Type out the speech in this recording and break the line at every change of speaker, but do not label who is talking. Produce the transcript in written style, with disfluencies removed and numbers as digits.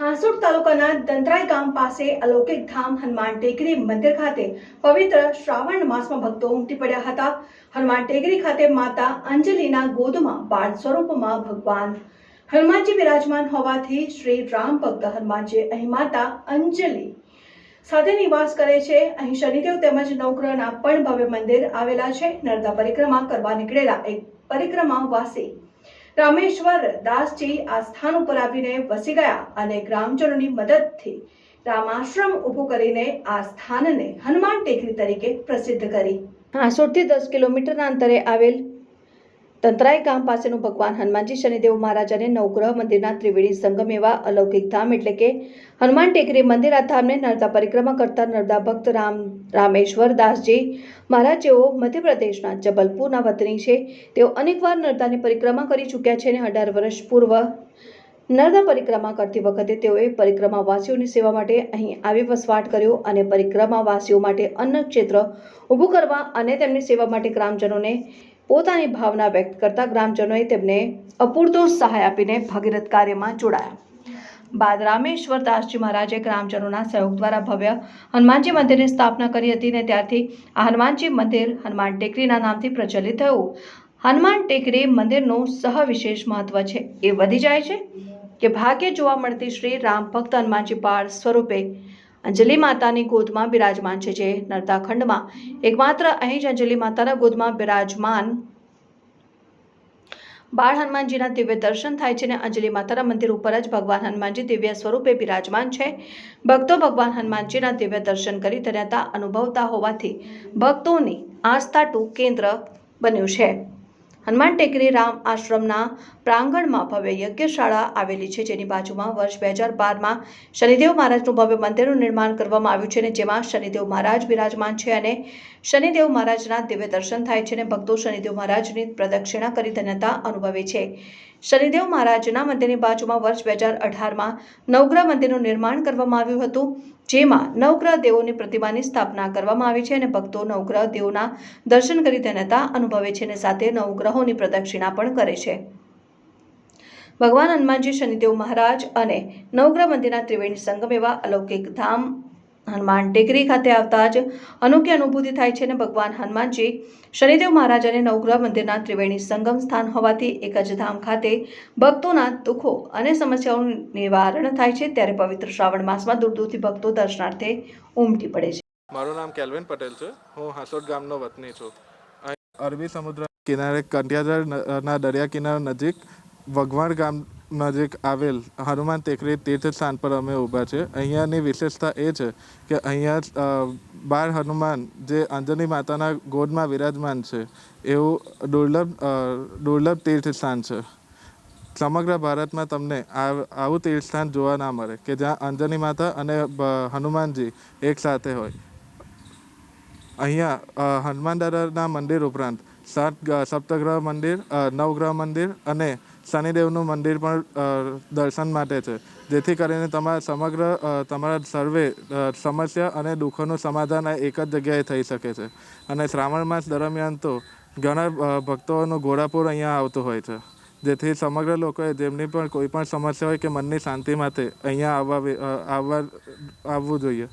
હાંસોડ તાલુકાના દંતરાઈ ગામ પાસે અલૌકિક ધામ હનુમાન ટેકરી મંદિર ખાતે પવિત્ર શ્રાવણ માસમાં ભક્તો ઉમટી પડ્યા હતા। હનુમાન ટેકરી ખાતે માતા અંજલિના ગોદમાં બાળ સ્વરૂપમાં ભગવાન હનુમાનજી બિરાજમાન હોવાથી શ્રી રામ ભક્ત હનુમાનજી અહીં માતા અંજલિ સાથે નિવાસ કરે છે। અહીં શનિદેવ તેમજ નવગ્રહના પણ ભવ્ય મંદિર આવેલા છે। નર્મદા પરિક્રમા કરવા નીકળેલા એક પરિક્રમાવાસી રામેશ્વર દાસજી આ સ્થાન ઉપર આવીને વસી ગયા અને ગ્રામજનોની મદદથી રામાશ્રમ ઊભું કરીને આ સ્થાનને હનુમાન ટેકરી તરીકે પ્રસિદ્ધ કરી। હાંસોડથી 10 કિલોમીટરના અંતરે આવેલ દંતરાઈ ગામ પાસેનું ભગવાન હનુમાનજી શનિદેવ મહારાજ અને નવગ્રહ મંદિરના ત્રિવેણી સંગમ એવા અલૌકિક ધામ એટલે કે હનુમાન ટેકરી મંદિર આ ધામને નર્મદા પરિક્રમા કરતા નર્મદા ભક્ત રામેશ્વર દાસજી મહારાજ જેઓ મધ્યપ્રદેશના જબલપુરના વતની છે। તેઓ અનેકવાર નર્મદાની પરિક્રમા કરી ચૂક્યા છે અને 18 વર્ષ પૂર્વ નર્મદા પરિક્રમા કરતી વખતે તેઓએ પરિક્રમાવાસીઓની સેવા માટે અહીં આવી વસવાટ કર્યો અને પરિક્રમાવાસીઓ માટે અન્ન ક્ષેત્ર ઊભું કરવા અને તેમની સેવા માટે ગ્રામજનોને પોતાની ભાવના વ્યક્ત કરતા ગ્રામજનોએ તેમને અપૂરતો સહાય આપીને ભગીરથ કાર્યમાં જોડાયા। બાદ રામેશ્વર દાસજી મહારાજે ગ્રામજનોના સહયોગ દ્વારા ભવ્ય હનુમાનજી મંદિરની સ્થાપના કરી હતી અને ત્યારથી આ હનુમાનજી મંદિર હનુમાન ટેકરીના નામથી પ્રચલિત થયું। હનુમાન ટેકરી મંદિરનું સહવિશેષ મહત્વ છે એ વધી જાય છે કે ભાગ્ય જોવા મળતી શ્રી રામ ભક્ત હનુમાનજી બાળ સ્વરૂપે અંજલિ માતાની ગોદમાં બિરાજમાન છે। જે નર્મદા ખંડમાં એકમાત્ર અહીં જ અંજલિ માતાના ગોદમાં બિરાજમાન બાળ હનુમાનજીના દિવ્ય દર્શન થાય છે અને અંજલિ માતાના મંદિર ઉપર જ ભગવાન હનુમાનજી દિવ્ય સ્વરૂપે બિરાજમાન છે। ભક્તો ભગવાન હનુમાનજીના દિવ્ય દર્શન કરી ધન્યતા અનુભવતા હોવાથી ભક્તોની આસ્થાનું કેન્દ્ર બન્યું છે। હનુમાન ટેકરી રામ આશ્રમના પ્રાંગણમાં ભવ્ય યજ્ઞશાળા આવેલી છે, જેની બાજુમાં વર્ષ 2012માં શનિદેવ મહારાજનું ભવ્ય મંદિરનું નિર્માણ કરવામાં આવ્યું છે અને જેમાં શનિદેવ મહારાજ બિરાજમાન છે અને શનિદેવ મહારાજના દિવ્ય દર્શન થાય છે અને ભક્તો શનિદેવ મહારાજની પ્રદક્ષિણા કરી ધન્યતા અનુભવે છે। શનિદેવ મહારાજના મંદિરની બાજુમાં વર્ષ 2018માં નવગ્રહ મંદિરનું નિર્માણ કરવામાં આવ્યું હતું, જેમાં નવગ્રહ દેવોની પ્રતિમાની સ્થાપના કરવામાં આવી છે અને ભક્તો નવગ્રહ દેવોના દર્શન કરી ધન્યતા અનુભવે છે અને સાથે નવગ્રહોની પ્રદક્ષિણા પણ કરે છે। ભગવાન હનુમાનજી શનિદેવ મહારાજ અને નવગ્રહ મંદિરના ત્રિવેણી સંગમ એવા અલૌકિક ધામ હનુમાન ટેકરી ખાતે આવતા જ અનોખી અનુભૂતિ થાય છે અને ભગવાન હનુમાનજી શનિદેવ મહારાજ અને નવગ્રહ મંદિરના ત્રિવેણી સંગમ સ્થાન હોવાથી એક જ ધામ ખાતે ભક્તોના દુઃખો અને સમસ્યાઓનું નિવારણ થાય છે। ત્યારે પવિત્ર શ્રાવણ માસમાં દૂર દૂરથી ભક્તો દર્શનાર્થે ઉમટી પડે છે।
મારું નામ કેલ્વિન પટેલ છે। હું હાંસોડ ગામનો વતની છું। અરબી સમુદ્ર કિનારે કંટિયાદરના દરિયા કિનારા નજીક વઘવાણ ગામ નજીક આવેલ હનુમાન ટેકરી તીર્થ સ્થાન પર અમે ઊભા છે। અહીંયાની વિશેષતા એ છે કે અહીંયા બાળ હનુમાન જે અંજલિ માતાના ગોદમાં વિરાજમાન છે એવું દુર્લભ તીર્થ સ્થાન છે। સમગ્ર ભારતમાં તમને આવું તીર્થ સ્થાન જોવા ના મળે કે જ્યાં અંજલિ માતા અને હનુમાનજી એક સાથે હોય। અહીંયા હનુમાન દાદાના મંદિર ઉપરાંત સપ્તગ્રહ મંદિર, નવગ્રહ મંદિર અને શનિદેવનું મંદિર પણ દર્શન માટે છે, જેથી કરીને તમારા સર્વે સમસ્યા અને દુઃખોનું સમાધાન એક જ જગ્યાએ થઈ શકે છે। અને શ્રાવણ માસ દરમિયાન તો ઘણા ભક્તોનું ઘોડાપૂર અહીંયા આવતું હોય છે, જેથી સમગ્ર લોકોએ જેમની પણ કોઈ પણ સમસ્યા હોય કે મનની શાંતિ માટે અહીંયા આવવું જોઈએ।